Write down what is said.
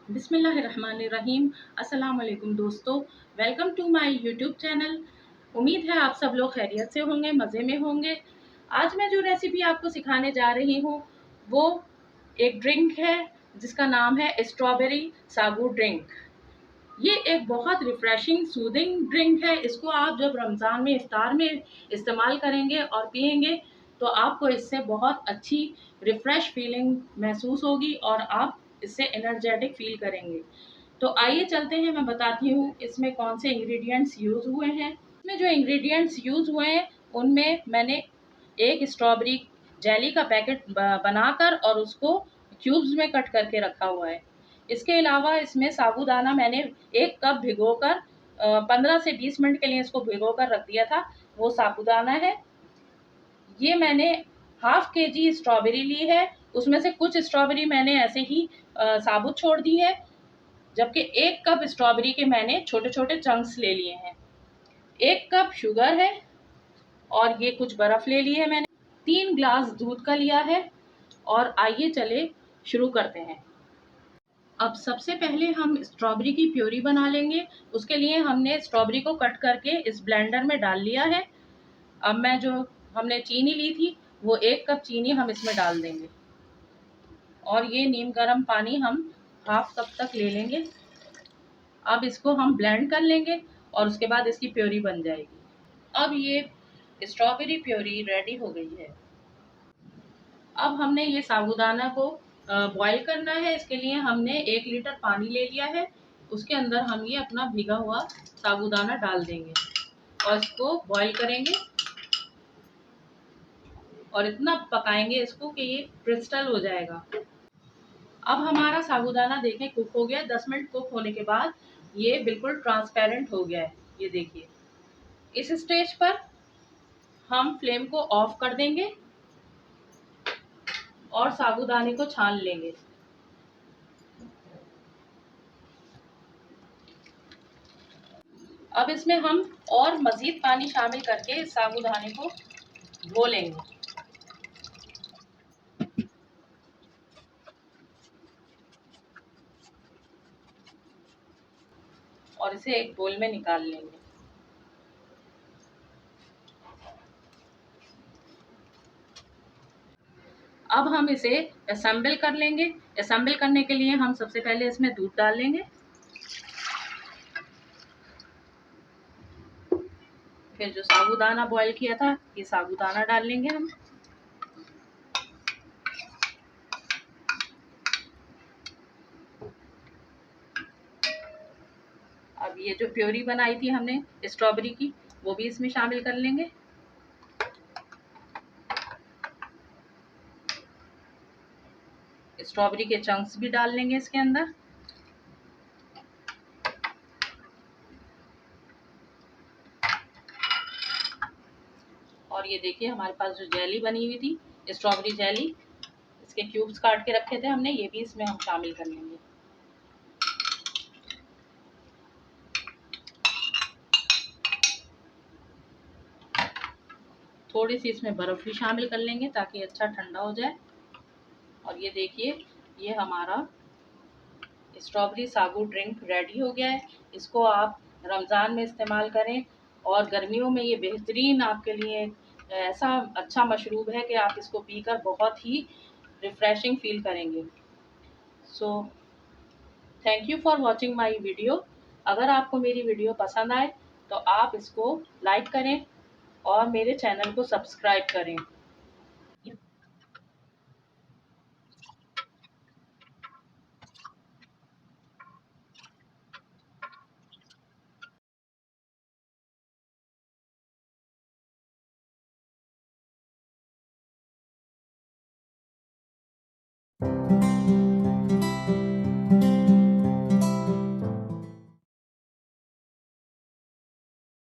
बिस्मिल्लाहिर्रहमानिर्रहीम। अस्सलाम वालेकुम दोस्तों, welcome to my YouTube channel. उम्मीद है आप सब लोग खैरियत से होंगे, मज़े में होंगे। आज मैं जो रेसिपी आपको सिखाने जा रही हूँ वो एक ड्रिंक है जिसका नाम है स्ट्रॉबेरी सागू ड्रिंक। ये एक बहुत रिफ़्रेशिंग सूदिंग ड्रिंक है। इसको आप जब रमज़ान में इफ्तार में इस्तेमाल करेंगे और पिएंगे तो आपको इससे बहुत अच्छी रिफ़्रेश फीलिंग महसूस होगी और आप इससे एनर्जेटिक फ़ील करेंगे। तो आइए चलते हैं, मैं बताती हूँ इसमें कौन से इंग्रेडिएंट्स यूज़ हुए हैं। इसमें जो इंग्रेडिएंट्स यूज़ हुए हैं उनमें मैंने एक स्ट्रॉबेरी जेली का पैकेट बनाकर और उसको क्यूब्स में कट करके रखा हुआ है। इसके अलावा इसमें साबूदाना मैंने 1 कप भिगोकर 15 से 20 मिनट के लिए इसको भिगोकर रख दिया था, वो साबूदाना है। ये मैंने हाफ़ केजी स्ट्रॉबेरी ली है, उसमें से कुछ स्ट्रॉबेरी मैंने ऐसे ही साबुत छोड़ दी है, जबकि 1 कप स्ट्रॉबेरी के मैंने छोटे-छोटे चंक्स ले लिए हैं। 1 कप शुगर है और ये कुछ बर्फ़ ले ली है मैंने। 3 ग्लास दूध का लिया है और आइए चले शुरू करते हैं। अब सबसे पहले हम स्ट्रॉबेरी की प्यूरी बना लेंगे। उसके लिए हमने स्ट्रॉबेरी को कट करके इस ब्लेंडर में डाल लिया है। अब मैं जो हमने चीनी ली थी वो 1 कप चीनी हम इसमें डाल देंगे और ये नीम गर्म पानी हम हाफ़ कप तक ले लेंगे। अब इसको हम ब्लेंड कर लेंगे और उसके बाद इसकी प्यूरी बन जाएगी। अब ये स्ट्रॉबेरी प्यूरी रेडी हो गई है। अब हमने ये साबूदाना को बॉईल करना है। इसके लिए हमने 1 लीटर पानी ले लिया है। उसके अंदर हम ये अपना भीगा हुआ साबूदाना डाल देंगे और इसको बॉईल करेंगे और इतना पकाएंगे इसको कि ये क्रिस्टल हो जाएगा। अब हमारा साबूदाना देखें कुक हो गया। 10 मिनट कुक होने के बाद ये बिल्कुल ट्रांसपेरेंट हो गया है। ये देखिए, इस स्टेज पर हम फ्लेम को ऑफ कर देंगे और साबूदाने को छान लेंगे। अब इसमें हम और मज़ीद पानी शामिल करके इस साबूदाने को धो लेंगे और इसे एक बोल में निकाल लेंगे। अब हम इसे असेंबल कर लेंगे। असेंबल करने के लिए हम सबसे पहले इसमें दूध डाल लेंगे, फिर जो साबूदाना बॉईल किया था ये साबूदाना डाल लेंगे हम। अब ये जो प्योरी बनाई थी हमने स्ट्रॉबेरी की वो भी इसमें शामिल कर लेंगे। स्ट्रॉबेरी के चंक्स भी डाल लेंगे इसके अंदर। और ये देखिए, हमारे पास जो जेली बनी हुई थी स्ट्रॉबेरी जेली, इसके क्यूब्स काट के रखे थे हमने, ये भी इसमें हम शामिल कर लेंगे। थोड़ी सी इसमें बर्फ़ भी शामिल कर लेंगे ताकि अच्छा ठंडा हो जाए। और ये देखिए, ये हमारा स्ट्रॉबेरी सागू ड्रिंक रेडी हो गया है। इसको आप रमज़ान में इस्तेमाल करें और गर्मियों में ये बेहतरीन आपके लिए ऐसा अच्छा मशरूब है कि आप इसको पीकर बहुत ही रिफ़्रेशिंग फ़ील करेंगे। So thank you for watching my video. अगर आपको मेरी वीडियो पसंद आए तो आप इसको लाइक करें और मेरे चैनल को सब्सक्राइब करें।